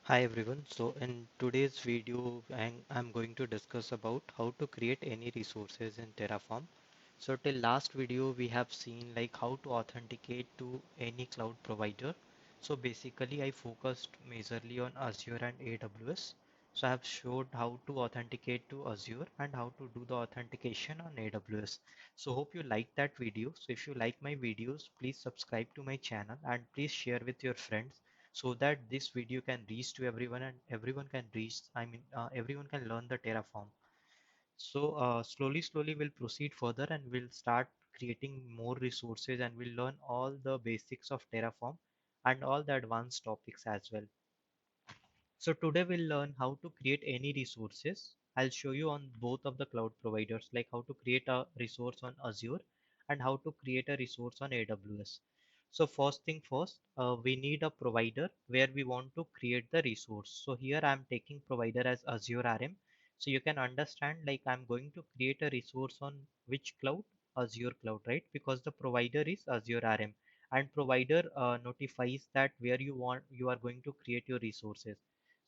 Hi everyone. So in today's video, I'm going to discuss about how to create any resources in Terraform. So till last video, we have seen like how to authenticate to any cloud provider. So basically, I focused majorly on Azure and AWS. So I have showed how to authenticate to Azure and how to do the authentication on AWS. So hope you like that video. So if you like my videos, please subscribe to my channel and please share with your friends so that this video can reach to everyone and everyone can everyone can learn the Terraform. So slowly we'll proceed further and we'll start creating more resources and we'll learn all the basics of Terraform and all the advanced topics as well. So today we'll learn how to create any resources. I'll show you on both of the cloud providers, like how to create a resource on Azure and how to create a resource on AWS. So first thing first, we need a provider where we want to create the resource. So here I'm taking provider as Azure RM. So you can understand like I'm going to create a resource on which cloud? Azure cloud, right? Because the provider is Azure RM and provider notifies that where you are going to create your resources.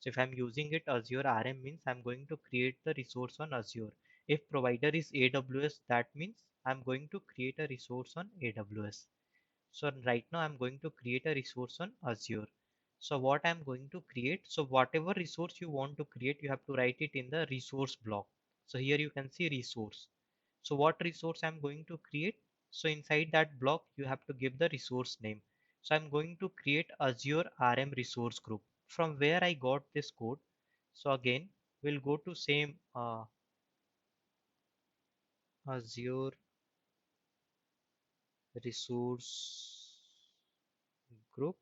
So if I'm using it Azure RM means I'm going to create the resource on Azure. If provider is AWS, that means I'm going to create a resource on AWS. So right now I'm going to create a resource on Azure. So what I'm going to create, so whatever resource you want to create, you have to write it in the resource block. So here you can see resource. So what resource I'm going to create? So inside that block, you have to give the resource name. So I'm going to create Azure RM resource group. From where I got this code. So again, we'll go to same Azure resource group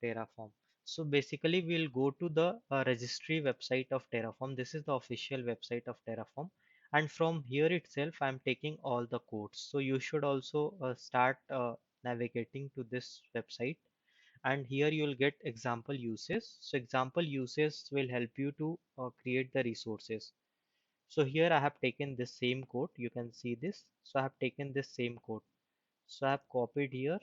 Terraform. So basically we'll go to the registry website of Terraform. This is the official website of Terraform. And from here itself, I'm taking all the codes. So you should also start navigating to this website. And here you'll get example uses. So example uses will help you to create the resources. So here I have taken this same code. You can see this. So I have taken this same code. So I have copied here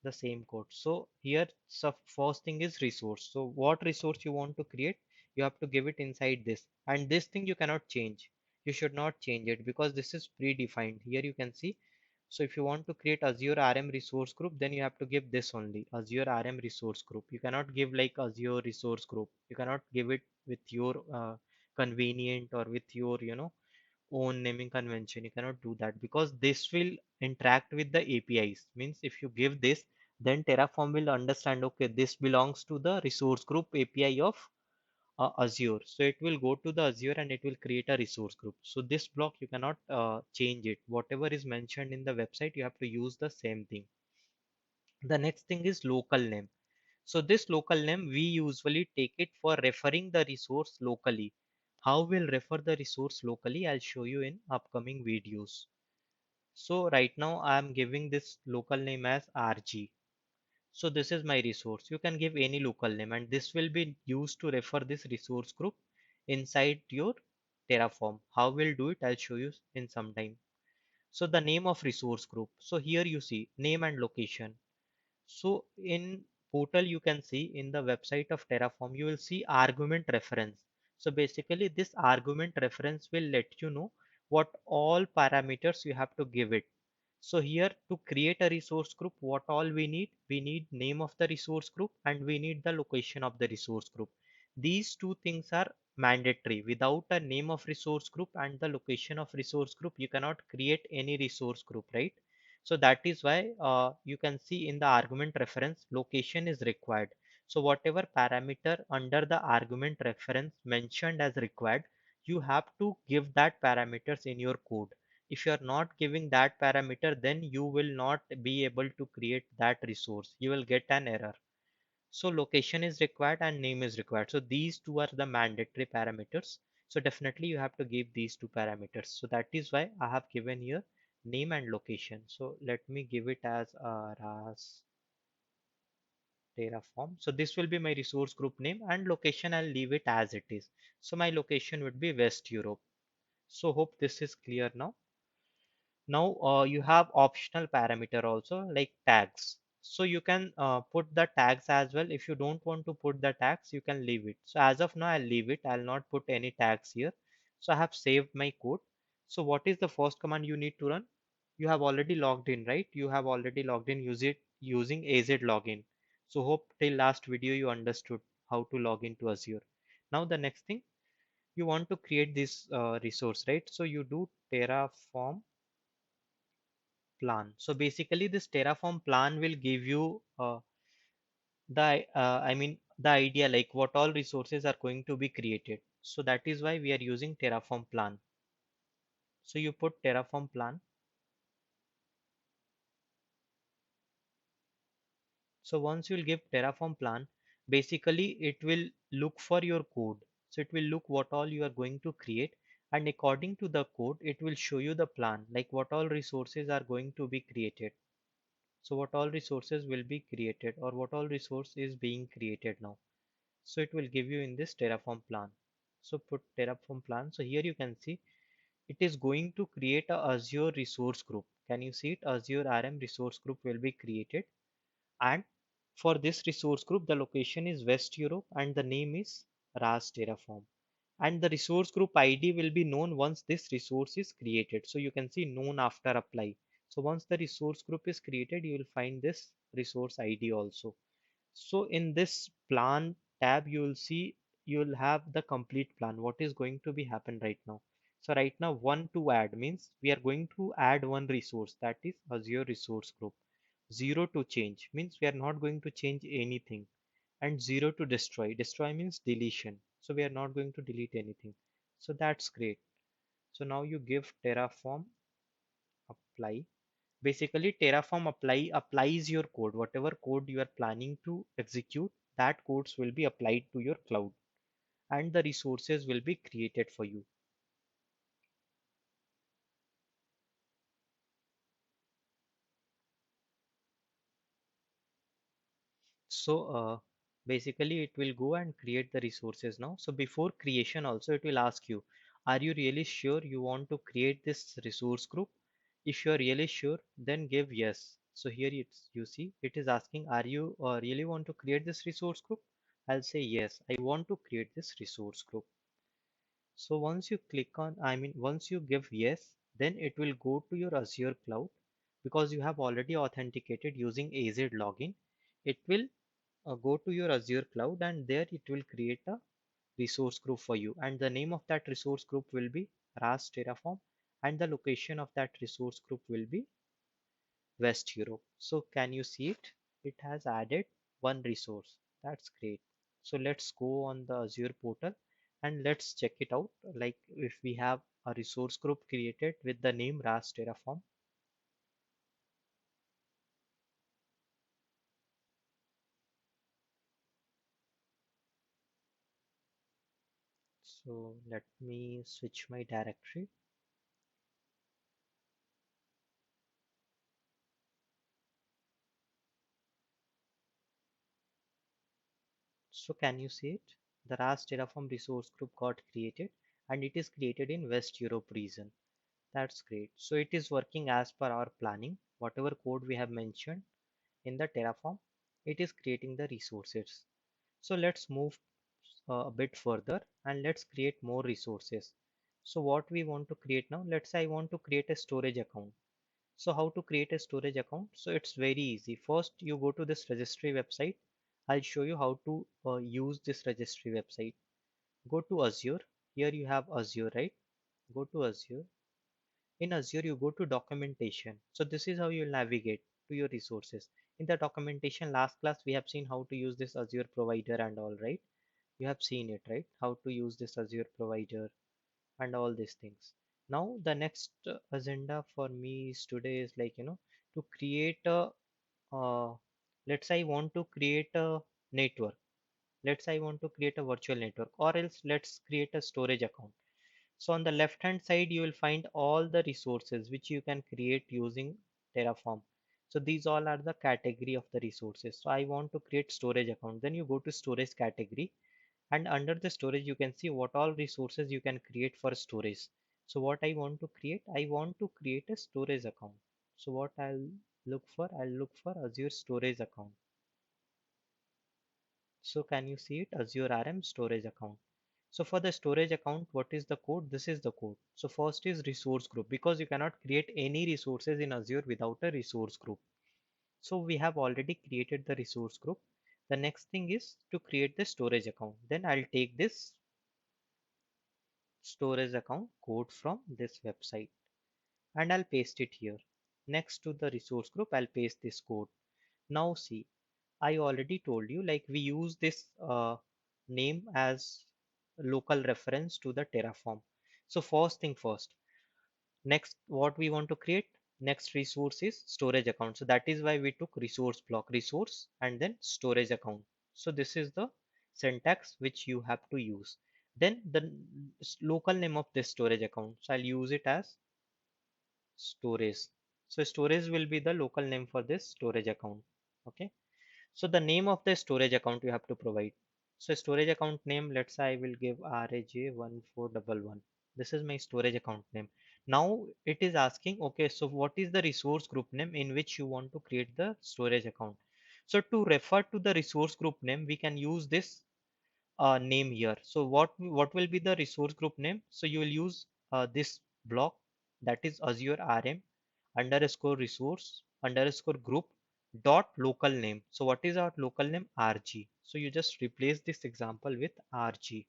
the same code. So here, so first thing is resource. So what resource you want to create, you have to give it inside this. And this thing you cannot change. You should not change it because this is predefined. Here you can see. So if you want to create Azure RM resource group, then you have to give this only Azure RM resource group. You cannot give like Azure resource group. You cannot give it with your convenient or with your, own naming convention. You cannot do that because this will interact with the APIs. Means if you give this, then Terraform will understand, okay, this belongs to the resource group API of Azure. So it will go to the Azure and it will create a resource group. So this block you cannot change it. Whatever is mentioned in the website, you have to use the same thing. The next thing is local name. So this local name, we usually take it for referring the resource locally. How we'll refer the resource locally, I'll show you in upcoming videos. So right now I am giving this local name as RG. So this is my resource. You can give any local name and this will be used to refer this resource group inside your Terraform. How we'll do it, I'll show you in some time. So the name of resource group. So here you see name and location. So in portal, you can see in the website of Terraform, you will see argument reference. So basically this argument reference will let you know what all parameters you have to give it. So here to create a resource group, what all we need name of the resource group and we need the location of the resource group. These two things are mandatory. Without a name of resource group and the location of resource group, you cannot create any resource group, right? So that is why you can see in the argument reference location is required. So whatever parameter under the argument reference mentioned as required, you have to give that parameters in your code. If you are not giving that parameter, then you will not be able to create that resource. You will get an error. So location is required and name is required. So these two are the mandatory parameters. So definitely you have to give these two parameters. So that is why I have given here name and location. So let me give it as RAS Terraform. So this will be my resource group name and location. I'll leave it as it is. So my location would be West Europe. So hope this is clear now. Now you have optional parameter also like tags. So you can put the tags as well. If you don't want to put the tags, you can leave it. So as of now, I'll leave it. I'll not put any tags here. So I have saved my code. So what is the first command you need to run? You have already logged in, right? You have already logged in, use it using AZ login. So hope till last video you understood how to log into Azure. Now the next thing, you want to create this resource, right? So you do Terraform plan. So basically this Terraform plan will give you the idea like what all resources are going to be created. So that is why we are using Terraform plan. So you put Terraform plan. So once you'll give Terraform plan, basically it will look for your code. So it will look what all you are going to create, and according to the code, it will show you the plan, like what all resources are going to be created. So what all resources will be created or what all resource is being created now. So it will give you in this Terraform plan. So put Terraform plan. So here you can see it is going to create a Azure resource group. Can you see it? Azure RM resource group will be created. And for this resource group, the location is West Europe and the name is RAS Terraform. And the resource group ID will be known once this resource is created. So you can see known after apply. So once the resource group is created, you will find this resource ID also. So in this plan tab, you will see you will have the complete plan. What is going to be happen right now? So right now, one to add means we are going to add one resource, that is Azure resource group. Zero to change means we are not going to change anything. And zero to destroy. Destroy means deletion. So we are not going to delete anything. So that's great. So now you give Terraform apply. Basically, Terraform applies your code. Whatever code you are planning to execute, that codes will be applied to your cloud and the resources will be created for you. So basically it will go and create the resources now. So before creation also it will ask you, are you really sure you want to create this resource group? If you are really sure, then give yes. So here you see it is asking, are you really want to create this resource group? I'll say yes, I want to create this resource group. So once you click on, once you give yes, then it will go to your Azure cloud because you have already authenticated using AZ login. It will go to your Azure cloud and there it will create a resource group for you. And the name of that resource group will be RAS Terraform and the location of that resource group will be West Europe. So can you see it? It has added one resource. That's great. So let's go on the Azure portal and let's check it out. Like if we have a resource group created with the name RAS Terraform. So let me switch my directory. So can you see it? The RAS Terraform resource group got created and it is created in West Europe region. That's great. So it is working as per our planning. Whatever code we have mentioned in the Terraform, it is creating the resources. So let's move a bit further and let's create more resources. So what we want to create now, let's say I want to create a storage account. So how to create a storage account? So it's very easy. First, you go to this registry website. I'll show you how to use this registry website. Go to Azure. Here you have Azure, right? Go to Azure. In Azure, you go to documentation. So this is how you'll navigate to your resources. In the documentation, last class, we have seen how to use this Azure provider and all, right? You have seen it, right? How to use this Azure provider and all these things. Now, the next agenda for me is today is like, to create a, uh, let's say I want to create a network. Let's say I want to create a virtual network or else let's create a storage account. So on the left hand side, you will find all the resources which you can create using Terraform. So these all are the category of the resources. So I want to create storage account. Then you go to storage category and under the storage, you can see what all resources you can create for storage. So what I want to create a storage account. So what I'll I'll look for Azure storage account. So can you see it? Azure RM storage account. So for the storage account, what is the code? This is the code. So first is resource group, because you cannot create any resources in Azure without a resource group. So we have already created the resource group. The next thing is to create the storage account. Then I'll take this storage account code from this website and I'll paste it here. Next to the resource group, I'll paste this code. Now see, I already told you, like, we use this name as local reference to the Terraform. So first thing first, next what we want to create, next resource is storage account. So that is why we took resource block, resource and then storage account. So this is the syntax which you have to use. Then the local name of this storage account. So I'll use it as storage. So storage will be the local name for this storage account. Okay. So the name of the storage account you have to provide. So storage account name, let's say I will give RAJ1411. This is my storage account name. Now it is asking, okay, so what is the resource group name in which you want to create the storage account? So to refer to the resource group name, we can use this name here. So what will be the resource group name? So you will use this block, that is Azure RM underscore resource underscore group dot local name. So what is our local name? RG. So you just replace this example with RG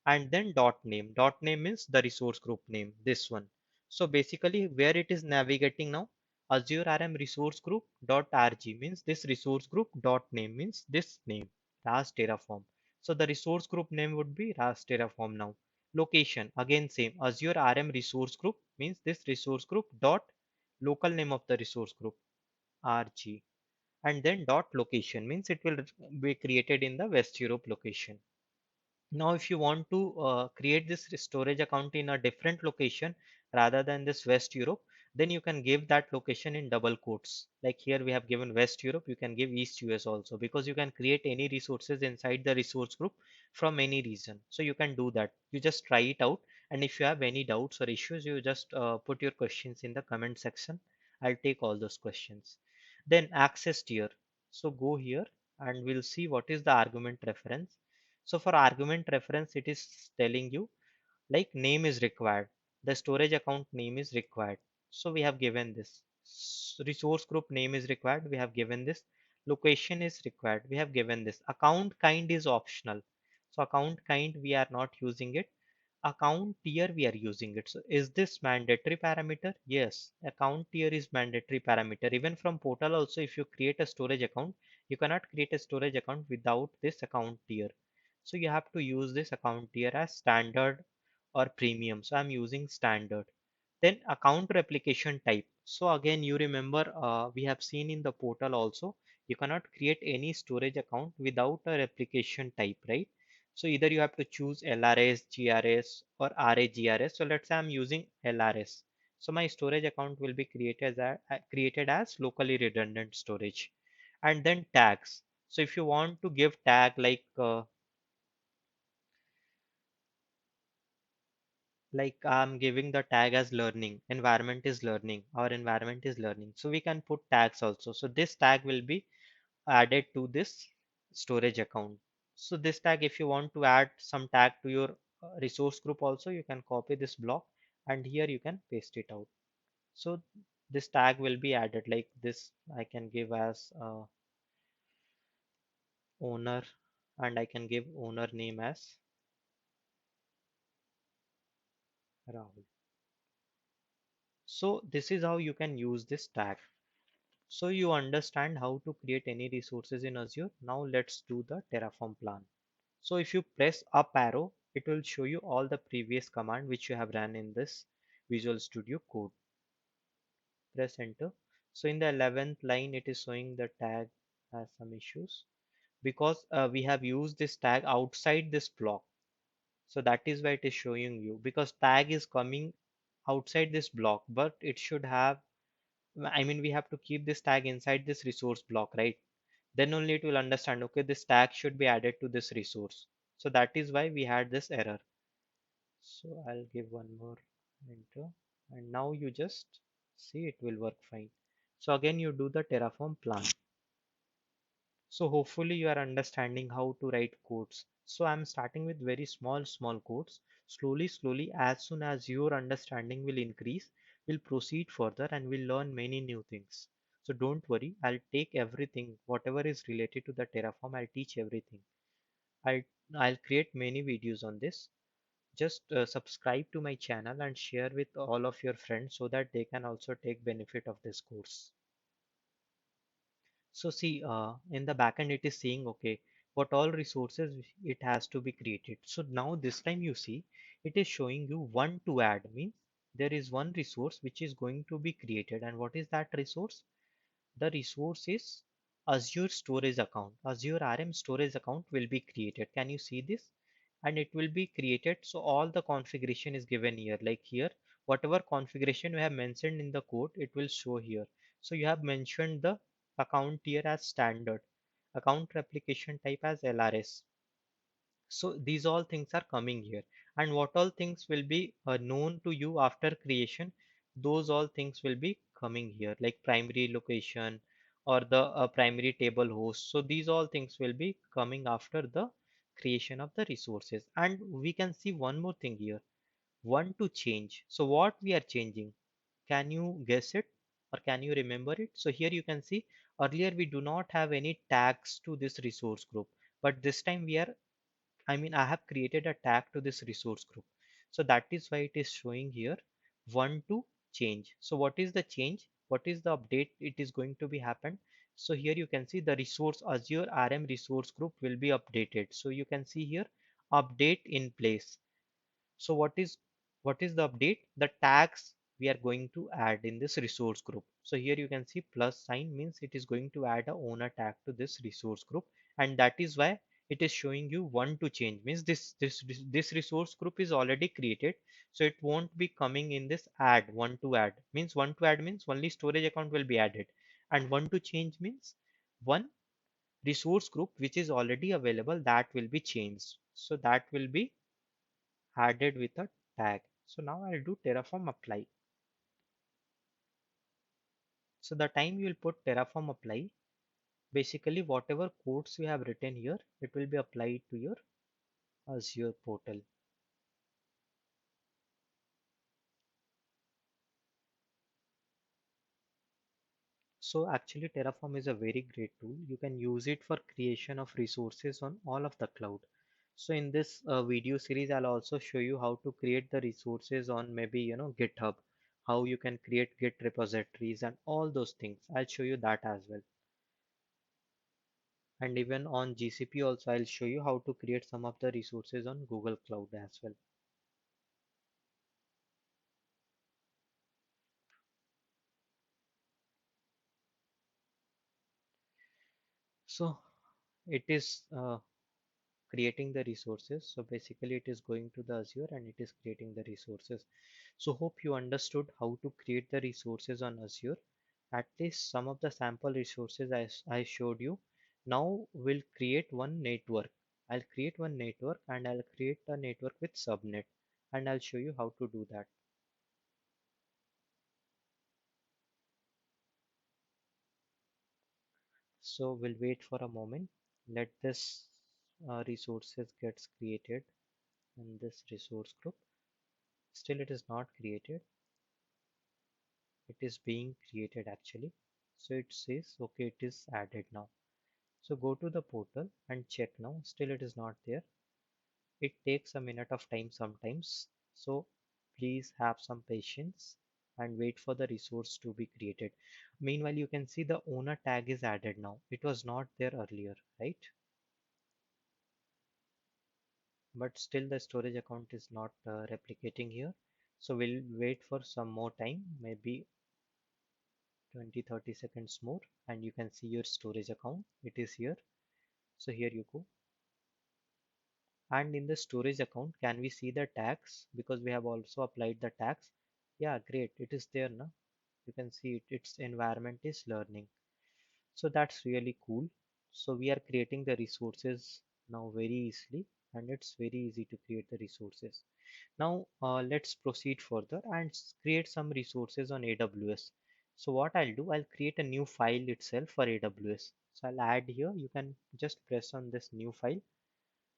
and then dot name. Dot name means the resource group name, this one. So basically where it is navigating now, Azure RM resource group dot rg means this resource group, dot name means this name, RAS Terraform. So the resource group name would be RAS Terraform now. Location again same, Azure RM resource group means this resource group dot local name of the resource group, RG, and then dot location means it will be created in the West Europe location. Now, if you want to create this storage account in a different location rather than this West Europe, then you can give that location in double quotes. Like here we have given West Europe, you can give East US also, because you can create any resources inside the resource group from any region. So you can do that. You just try it out. And if you have any doubts or issues, you just put your questions in the comment section. I'll take all those questions. Then access tier. So go here and we'll see what is the argument reference. So for argument reference, it is telling you like name is required. The storage account name is required. So we have given this. Resource group name is required. We have given this. Location is required. We have given this. Account kind is optional. So account kind we are not using it. Account tier we are using it. So is this mandatory parameter? Yes, account tier is mandatory parameter. Even from portal also, if you create a storage account, you cannot create a storage account without this account tier. So you have to use this account tier as standard or premium. So I'm using standard. Then account replication type. So again, you remember we have seen in the portal also, you cannot create any storage account without a replication type, right? So either you have to choose LRS, GRS or RAGRS. So let's say I'm using LRS. So my storage account will be created as locally redundant storage. And then tags. So if you want to give tag like I'm giving the tag as learning, environment is learning, our environment is learning. So we can put tags also. So this tag will be added to this storage account. So this tag, if you want to add some tag to your resource group also, you can copy this block and here you can paste it out. So this tag will be added like this. I can give as owner and I can give owner name as Rahul. So this is how you can use this tag. So you understand how to create any resources in Azure. Now let's do the Terraform plan. So if you press up arrow, it will show you all the previous command which you have run in this Visual Studio Code. Press enter. So in the 11th line, it is showing the tag has some issues because we have used this tag outside this block. So that is why it is showing you, because tag is coming outside this block, but it should have, I mean, we have to keep this tag inside this resource block, right? Then only it will understand, okay, this tag should be added to this resource. So that is why we had this error. So I'll give one more enter and now you just see it will work fine. So again you do the Terraform plan. So hopefully you are understanding how to write codes. So I'm starting with very small codes. Slowly, as soon as your understanding will increase, we'll proceed further and we'll learn many new things. So don't worry, I'll take everything, whatever is related to the Terraform, I'll teach everything. I'll, I'll create many videos on this. Just subscribe to my channel and share with all of your friends so that they can also take benefit of this course. So see, in the backend it is saying, okay, what all resources it has to be created. So now this time you see, it is showing you one to add, means there is one resource which is going to be created. And what is that resource? The resource is Azure storage account. Azure RM storage account will be created. Can you see this? And it will be created. So all the configuration is given here. Like here, whatever configuration we have mentioned in the code, it will show here. So you have mentioned the account here as standard, account replication type as LRS. So these all things are coming here. And what all things will be known to you after creation, those all things will be coming here, like primary location or the primary table host. So these all things will be coming after the creation of the resources. And we can see one more thing here, one to change. So what we are changing? Can you guess it or can you remember it? So here you can see earlier we do not have any tags to this resource group, but this time we are, I have created a tag to this resource group. So that is why it is showing here one to change. So what is the change? What is the update it is going to be happened? So here you can see the resource Azure RM resource group will be updated. So you can see here update in place. So what is the update? The tags we are going to add in this resource group. So here you can see plus sign means it is going to add a owner tag to this resource group, and that is why it is showing you one to change means this resource group is already created, so it won't be coming in this add. One to add means only storage account will be added, and one to change means one resource group which is already available that will be changed. So that will be added with a tag. So now I'll do Terraform apply. So the time you will put Terraform apply, basically whatever codes you have written here, it will be applied to your Azure portal. So actually Terraform is a very great tool. You can use it for creation of resources on all of the cloud. So in this video series, I'll also show you how to create the resources on maybe, GitHub, how you can create Git repositories and all those things. I'll show you that as well. And even on GCP also I'll show you how to create some of the resources on Google Cloud as well. So it is creating the resources. So basically it is going to the Azure and it is creating the resources. So hope you understood how to create the resources on Azure. At least some of the sample resources I showed you. Now we'll create one network. I'll create one network and I'll create a network with subnet, and I'll show you how to do that. So we'll wait for a moment. Let this resources gets created in this resource group. Still it is not created. It is being created actually. So it says, okay, it is added now. So go to the portal and check now. Still it is not there. It takes a minute of time sometimes. So please have some patience and wait for the resource to be created. Meanwhile, you can see the owner tag is added now. It was not there earlier, right? But still the storage account is not replicating here. So we'll wait for some more time, maybe 20-30 seconds more, and you can see your storage account. It is here. So here you go. And in the storage account, can we see the tags? Because we have also applied the tags. Yeah, great. It is there now. You can see it. Its environment is learning. So that's really cool. So we are creating the resources now very easily, and it's very easy to create the resources. Now let's proceed further and create some resources on AWS. So what I'll do, I'll create a new file itself for AWS. So I'll add here, you can just press on this new file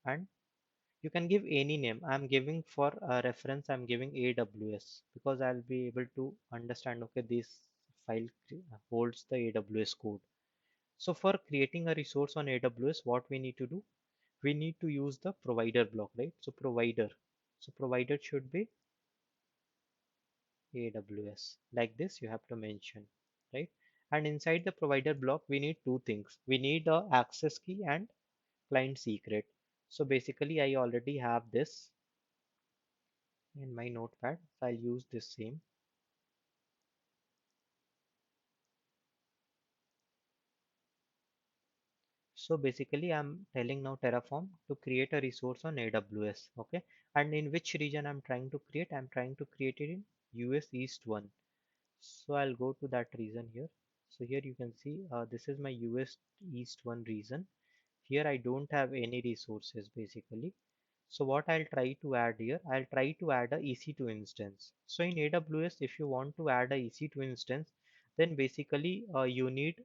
and you can give any name. I'm giving for a reference, I'm giving AWS because I'll be able to understand, okay, this file holds the AWS code. So for creating a resource on AWS, what we need to do, we need to use the provider block, right? So provider. So provider should be AWS. Like this, you have to mention, right? And inside the provider block, we need two things. We need a access key and client secret. So basically, I already have this in my notepad. So I'll use this same. So basically, I'm telling now Terraform to create a resource on AWS. Okay. And in which region I'm trying to create? I'm trying to create it in US East 1. So I'll go to that region here. So here you can see this is my US East 1 region. Here I don't have any resources basically. So what I'll try to add here, I'll try to add a EC2 instance. So in AWS, if you want to add a EC2 instance, then basically you need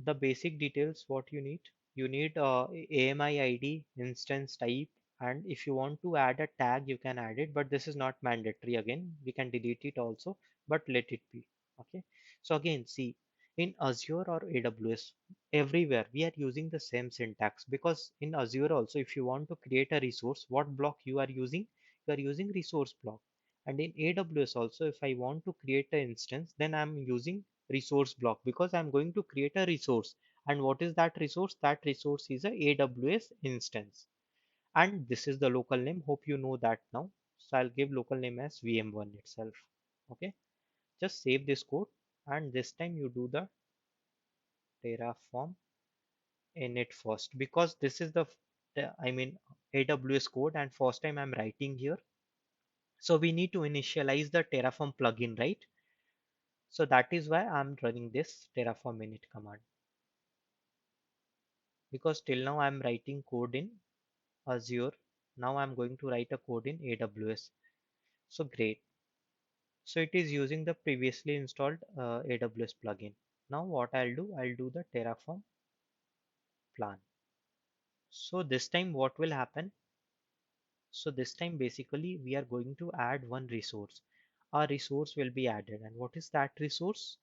the basic details what you need. You need AMI ID, instance type, and if you want to add a tag, you can add it, but this is not mandatory. Again, we can delete it also, but let it be. Okay. So again, see, in Azure or AWS, everywhere we are using the same syntax because in Azure also, if you want to create a resource, what block you are using? You are using resource block. And in AWS also, if I want to create an instance, then I'm using resource block because I'm going to create a resource. And what is that resource? That resource is a AWS instance. And this is the local name. Hope you know that now. So I'll give local name as VM1 itself. Okay. Just save this code and this time you do the Terraform init first because this is I mean AWS code and first time I'm writing here. So we need to initialize the Terraform plugin, right? So that is why I'm running this Terraform init command because till now I'm writing code in Azure. Now I'm going to write a code in AWS. So great. So it is using the previously installed AWS plugin. Now what I'll do the Terraform plan. So this time what will happen? So this time basically we are going to add one resource. A resource will be added. And what is that resource?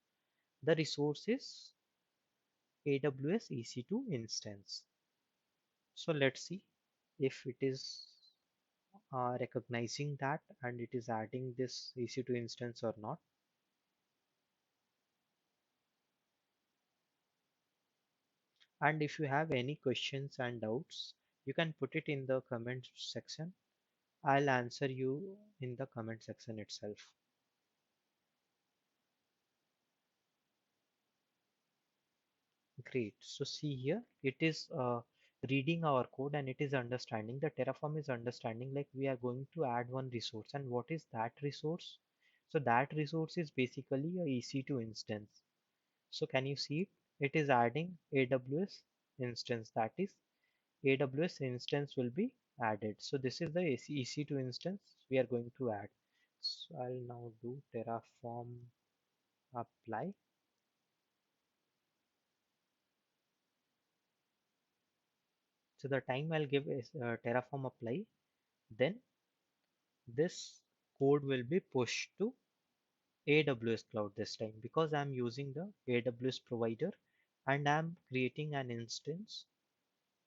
The resource is AWS EC2 instance. So let's see if it is recognizing that and it is adding this EC2 instance or not. And if you have any questions and doubts, you can put it in the comment section. I'll answer you in the comment section itself. Great. So see here, it is reading our code and it is understanding. The Terraform is understanding like we are going to add one resource. And what is that resource? So that resource is basically a EC2 instance. So can you see it? It is adding AWS instance. That is AWS instance will be added. So this is the EC2 instance we are going to add. So I'll now do Terraform apply. So the time I'll give is Terraform apply. Then this code will be pushed to AWS cloud this time because I'm using the AWS provider and I'm creating an instance,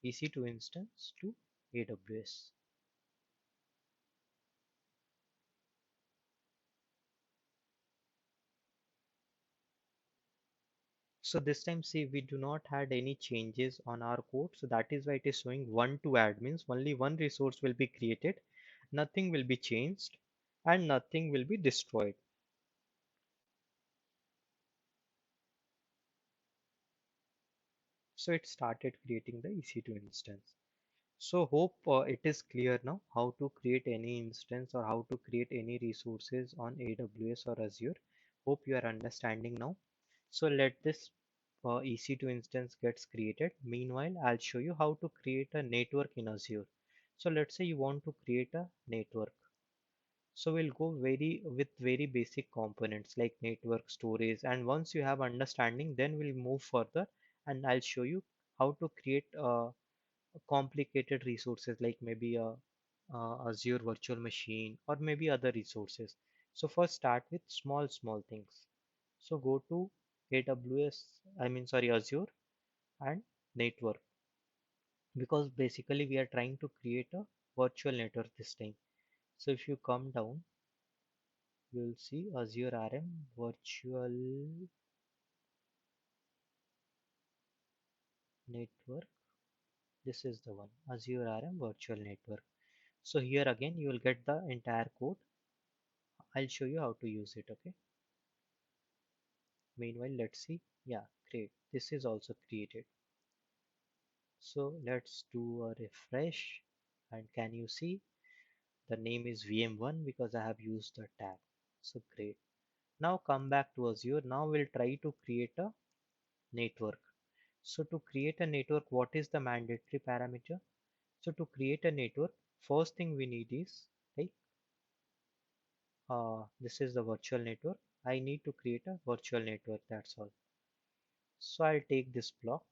EC2 instance to AWS. So this time see we do not had any changes on our code. So that is why it is showing one to add means only one resource will be created. Nothing will be changed and nothing will be destroyed. So it started creating the EC2 instance. So hope it is clear now how to create any instance or how to create any resources on AWS or Azure. Hope you are understanding now. So let this EC2 instance gets created. Meanwhile, I'll show you how to create a network in Azure. So let's say you want to create a network. So we'll go very basic components like network storage, and once you have understanding, then we'll move further and I'll show you how to create complicated resources like maybe a Azure virtual machine or maybe other resources. So first start with small things. So go to AWS, I mean sorry, Azure and network, because basically we are trying to create a virtual network this time. So if you come down, you will see Azure RM virtual network. This is the one, Azure RM virtual network. So here again you will get the entire code. I'll show you how to use it, okay? Meanwhile, let's see. Yeah, great. This is also created. So let's do a refresh. And can you see the name is VM1 because I have used the tag. So great. Now come back to Azure. Now we'll try to create a network. So to create a network, what is the mandatory parameter? So to create a network, first thing we need is like this is the virtual network. I need to create a virtual network. That's all. So I'll take this block.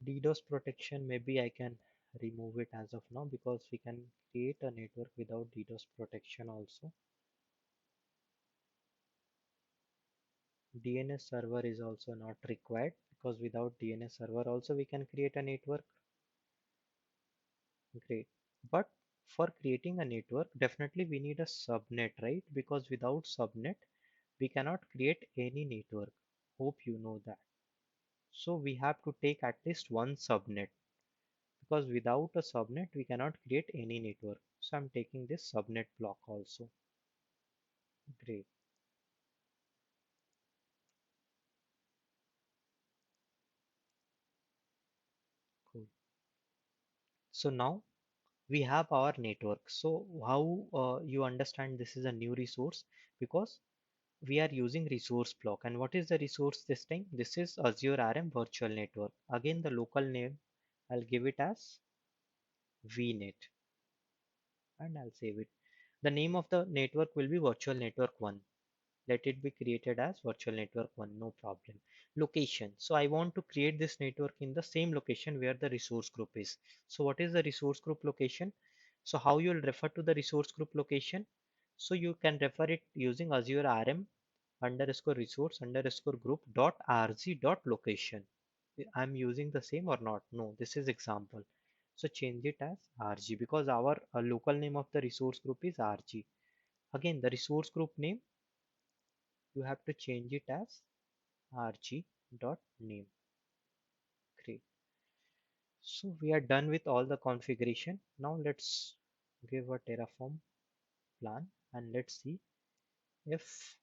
DDoS protection, maybe I can remove it as of now because we can create a network without DDoS protection also. DNS server is also not required because without DNS server also we can create a network. Great. But for creating a network, definitely we need a subnet, right? Because without subnet, we cannot create any network. Hope you know that. So we have to take at least one subnet because without a subnet, we cannot create any network. So I'm taking this subnet block also. Great. Cool. So now we have our network. So how you understand this is a new resource? Because we are using resource block. And what is the resource this time? This is Azure RM virtual network. Again, the local name, I'll give it as VNet and I'll save it. The name of the network will be virtual network 1. Let it be created as virtual network 1, no problem. Location. So I want to create this network in the same location where the resource group is. So what is the resource group location? So how you will refer to the resource group location? So you can refer it using Azure RM underscore resource underscore group dot rg dot location. I'm using the same or not? No, this is example. So change it as rg because our local name of the resource group is rg. Again, the resource group name you have to change it as rg dot name. Great. So we are done with all the configuration. Now let's give a Terraform plan and let's see if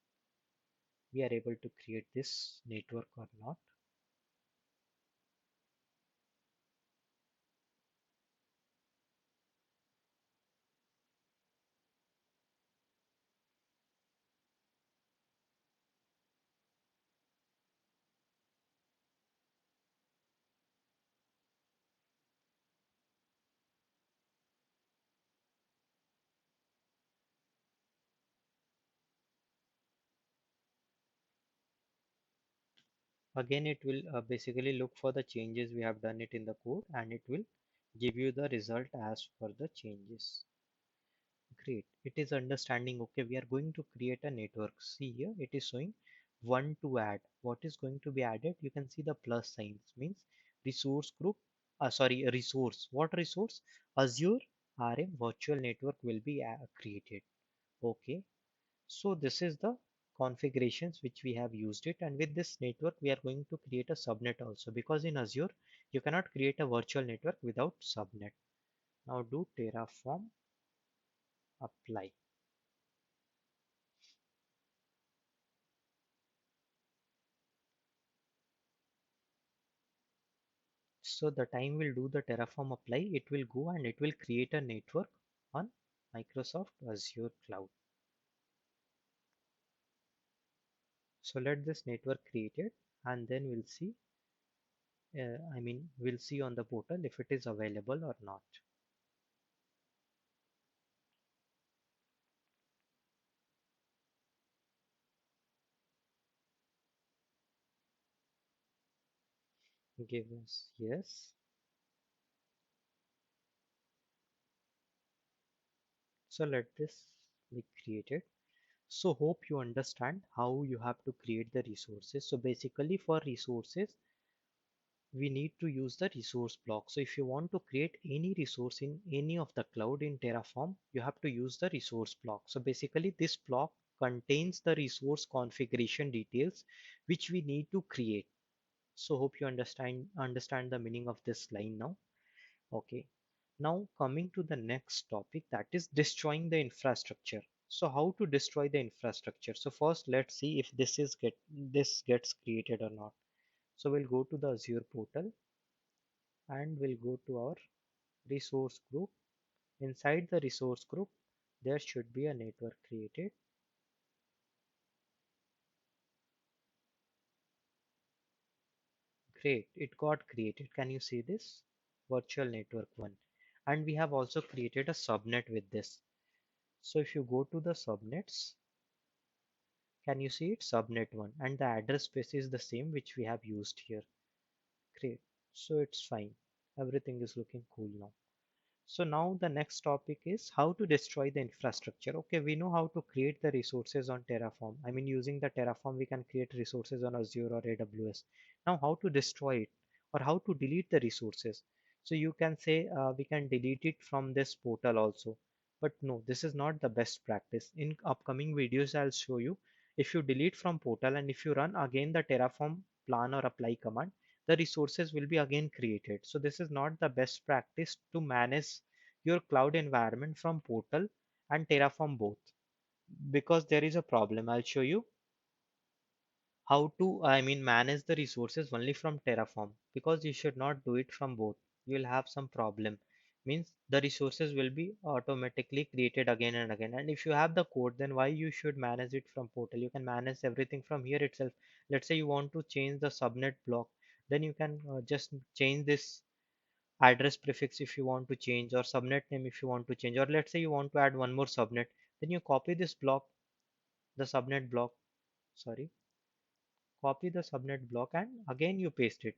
we are able to create this network or not. Again, it will basically look for the changes we have done it in the code and it will give you the result as per the changes. Great. It is understanding. Okay, we are going to create a network. See here, it is showing one to add. What is going to be added? You can see the plus signs means resource group. Sorry, a resource. What resource? Azure RM virtual network will be created. Okay. So this is the configurations which we have used it, and with this network we are going to create a subnet also because in Azure you cannot create a virtual network without subnet. Now do Terraform apply. So the time will do the Terraform apply, it will go and it will create a network on Microsoft Azure cloud. So let this network created and then we'll see on the portal if it is available or not. Give us yes. So let this be created. So hope you understand how you have to create the resources. So basically for resources, we need to use the resource block. So if you want to create any resource in any of the cloud in Terraform, you have to use the resource block. So basically this block contains the resource configuration details which we need to create. So hope you understand the meaning of this line now. Okay. Now coming to the next topic, that is destroying the infrastructure. So how to destroy the infrastructure? So first let's see if this gets created or not. So we'll go to the Azure portal and we'll go to our resource group. Inside the resource group, there should be a network created. Great, it got created. Can you see this? Virtual network 1. And we have also created a subnet with this. So if you go to the subnets, can you see it? Subnet 1. And the address space is the same which we have used here. Great. So it's fine. Everything is looking cool now. So now the next topic is how to destroy the infrastructure. Okay, we know how to create the resources on Terraform. I mean, using the Terraform, we can create resources on Azure or AWS. Now, how to destroy it or how to delete the resources? So you can say we can delete it from this portal also. But no, this is not the best practice. In upcoming videos, I'll show you if you delete from portal and if you run again the Terraform plan or apply command, the resources will be again created. So this is not the best practice to manage your cloud environment from Portal and Terraform both, because there is a problem. I'll show you how to, manage the resources only from Terraform, because you should not do it from both. You will have some problem. Means the resources will be automatically created again and again. And if you have the code, then why you should manage it from Portal? You can manage everything from here itself. Let's say you want to change the subnet block, then you can just change this address prefix if you want to change, or subnet name if you want to change, or let's say you want to add one more subnet, then you copy this block, the subnet block, sorry, copy the subnet block and again you paste it.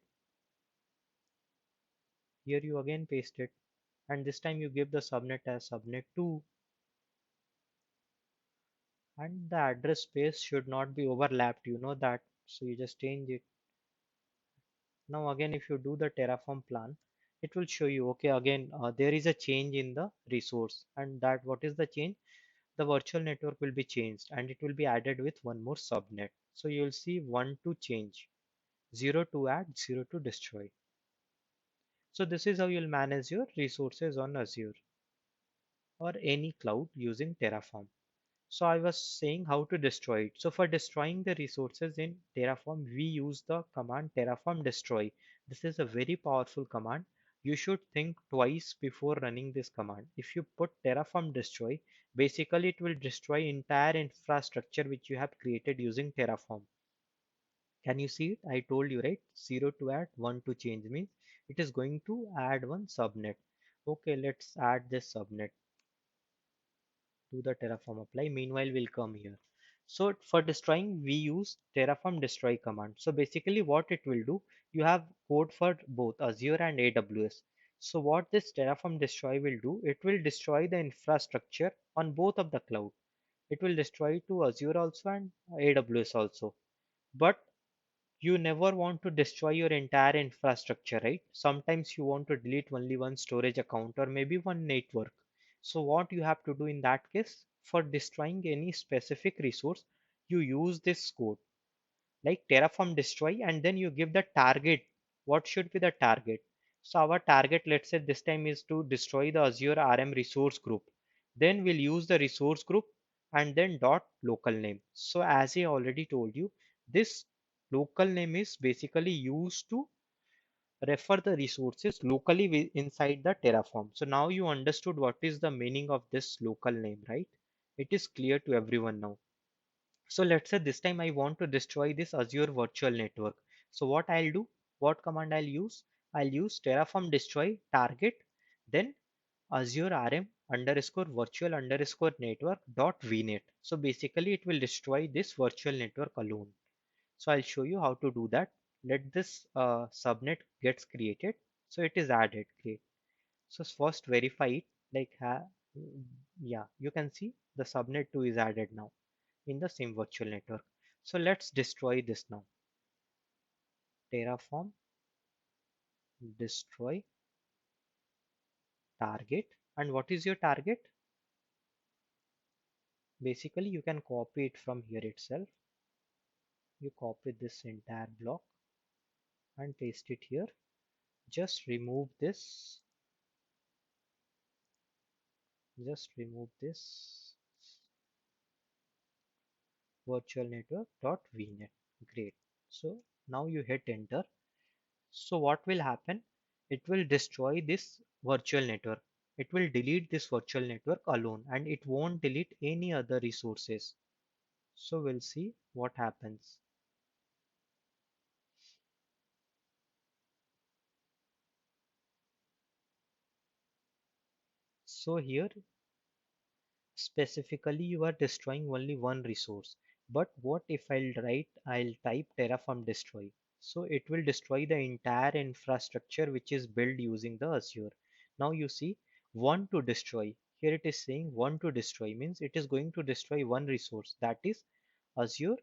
Here you again paste it, and this time you give the subnet as subnet 2, and the address space should not be overlapped, you know that, so you just change it. Now again if you do the Terraform plan, it will show you, okay, again there is a change in the resource, and that what is the change? The virtual network will be changed and it will be added with one more subnet. So you'll see 1 to change, 0 to add, 0 to destroy. So this is how you'll manage your resources on Azure or any cloud using Terraform. So I was saying how to destroy it. So for destroying the resources in Terraform, we use the command terraform destroy. This is a very powerful command. You should think twice before running this command. If you put terraform destroy, basically it will destroy entire infrastructure which you have created using Terraform. Can you see it? I told you, right? 0 to add, 1 to change means it is going to add one subnet. Okay, let's add this subnet to the Terraform apply. Meanwhile, we'll come here. So for destroying, we use Terraform destroy command. So basically what it will do, you have code for both Azure and AWS. So what this Terraform destroy will do, it will destroy the infrastructure on both of the cloud. It will destroy to Azure also and AWS also. But you never want to destroy your entire infrastructure, right? Sometimes you want to delete only one storage account or maybe one network. So what you have to do in that case, for destroying any specific resource, you use this code like terraform destroy, and then you give the target. What should be the target? So our target, let's say this time, is to destroy the Azure RM resource group. Then we'll use the resource group and then dot local name. So as I already told you, this local name is basically used to refer the resources locally inside the Terraform. So now you understood what is the meaning of this local name, right? It is clear to everyone now. So let's say this time I want to destroy this Azure virtual network. So what I'll do, what command I'll use? I'll use terraform destroy target, then Azure RM underscore virtual underscore network dot vnet. So basically it will destroy this virtual network alone. So I'll show you how to do that. Let this subnet gets created. So it is added. Great. So first verify it. Like yeah, you can see the subnet 2 is added now in the same virtual network. So let's destroy this now. Terraform destroy target. And what is your target? Basically, you can copy it from here itself. You copy this entire block and paste it here. Just remove this. Just remove this virtual network dot vnet. Great. So now you hit enter. So what will happen? It will destroy this virtual network. It will delete this virtual network alone and it won't delete any other resources. So we'll see what happens. So here specifically you are destroying only one resource. But what if I'll type terraform destroy. So it will destroy the entire infrastructure which is built using the Azure. Now you see one to destroy. Here it is saying one to destroy means it is going to destroy one resource, that is Azure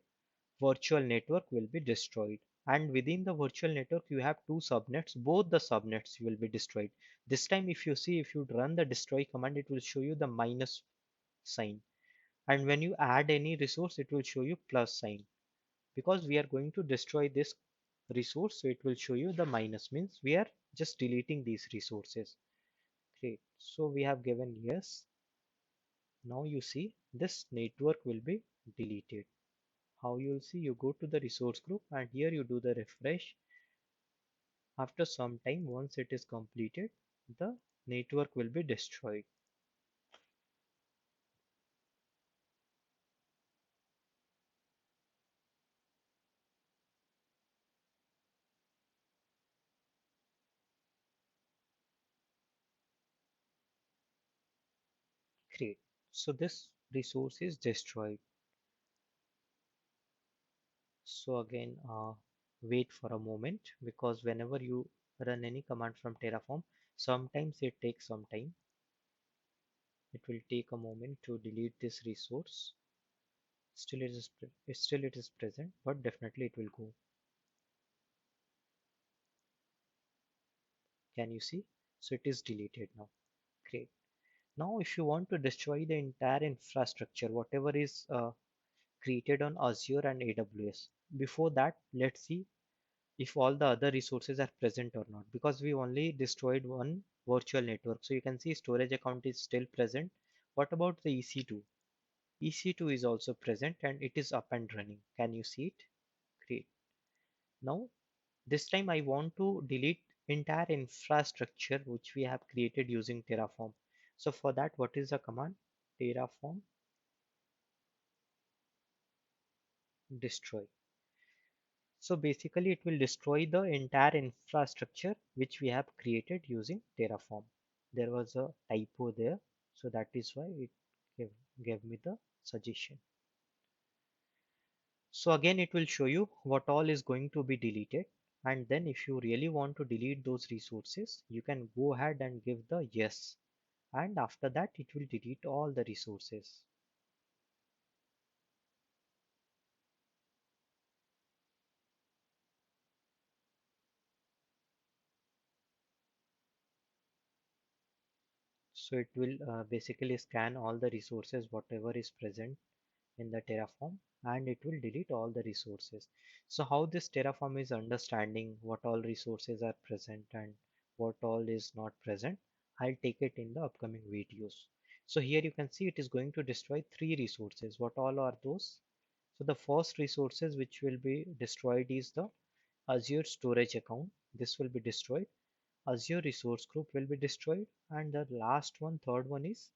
virtual network will be destroyed. And within the virtual network you have two subnets, both the subnets will be destroyed. This time if you see, if you run the destroy command, it will show you the minus sign, and when you add any resource it will show you plus sign, because we are going to destroy this resource, so it will show you the minus, means we are just deleting these resources. Great, so we have given yes. Now you see this network will be deleted. How you'll see, you go to the resource group and here you do the refresh. After some time, once it is completed, the network will be destroyed. Great, so this resource is destroyed. So again, wait for a moment, because whenever you run any command from Terraform, sometimes it takes some time. It will take a moment to delete this resource. Still it is present, but definitely it will go. Can you see? So it is deleted now. Great. Now if you want to destroy the entire infrastructure, whatever is created on Azure and AWS, before that, let's see if all the other resources are present or not, because we only destroyed one virtual network. So you can see storage account is still present. What about the EC2? EC2 is also present and it is up and running. Can you see it? Great. Now this time I want to delete entire infrastructure which we have created using Terraform. So for that, what is the command? Terraform destroy. So basically it will destroy the entire infrastructure which we have created using Terraform. There was a typo there, so that is why it gave me the suggestion. So again it will show you what all is going to be deleted, and then if you really want to delete those resources, you can go ahead and give the yes, and after that it will delete all the resources. So it will basically scan all the resources whatever is present in the Terraform, and it will delete all the resources. So how this Terraform is understanding what all resources are present and what all is not present, I'll take it in the upcoming videos. So here you can see it is going to destroy three resources. What all are those? So the first resources which will be destroyed is the Azure storage account. This will be destroyed. Azure resource group will be destroyed, and the last one, third one, is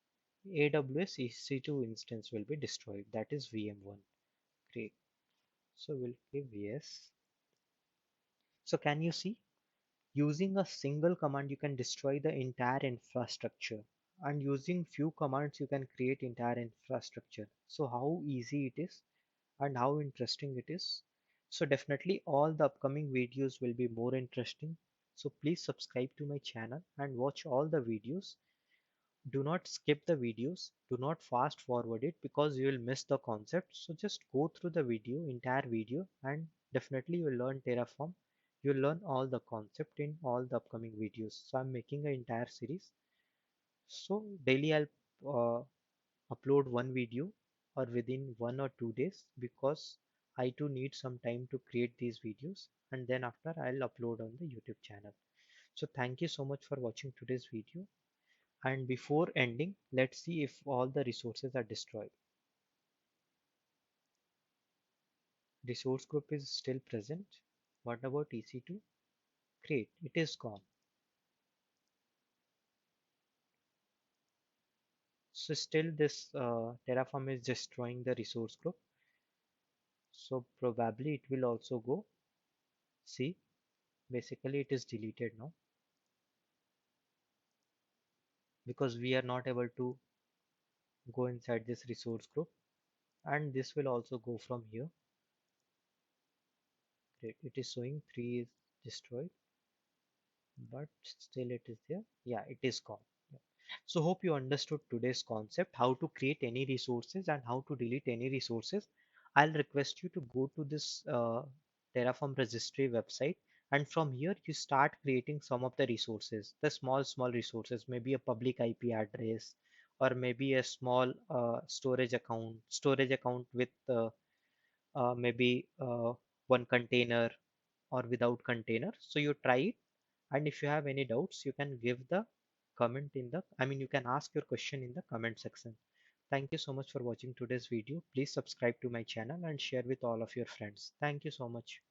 AWS EC2 instance will be destroyed, that is VM1. Great. So we'll give yes. So can you see? Using a single command, you can destroy the entire infrastructure, and using few commands, you can create entire infrastructure. So how easy it is and how interesting it is. So definitely all the upcoming videos will be more interesting. So please subscribe to my channel and watch all the videos. Do not skip the videos. Do not fast forward it because you will miss the concept. So just go through the video, entire video, and definitely you will learn Terraform. You'll learn all the concept in all the upcoming videos. So I'm making an entire series. So daily I'll upload one video or within 1 or 2 days because I too need some time to create these videos, and then after I'll upload on the YouTube channel. So thank you so much for watching today's video. And before ending, let's see if all the resources are destroyed. Resource group is still present. What about EC2? Great, it is gone. So still this Terraform is destroying the resource group. So probably it will also go. See, basically it is deleted now because we are not able to go inside this resource group, and this will also go from here. Great, it is showing 3 is destroyed, but still it is there. Yeah, it is gone. Yeah. So hope you understood today's concept, how to create any resources and how to delete any resources. I'll request you to go to this Terraform registry website, and from here you start creating some of the resources, the small resources, maybe a public IP address, or maybe a small storage account with maybe one container or without container. So you try it, and if you have any doubts, you can give the comment in the, I mean, you can ask your question in the comment section. Thank you so much for watching today's video. Please subscribe to my channel and share with all of your friends. Thank you so much.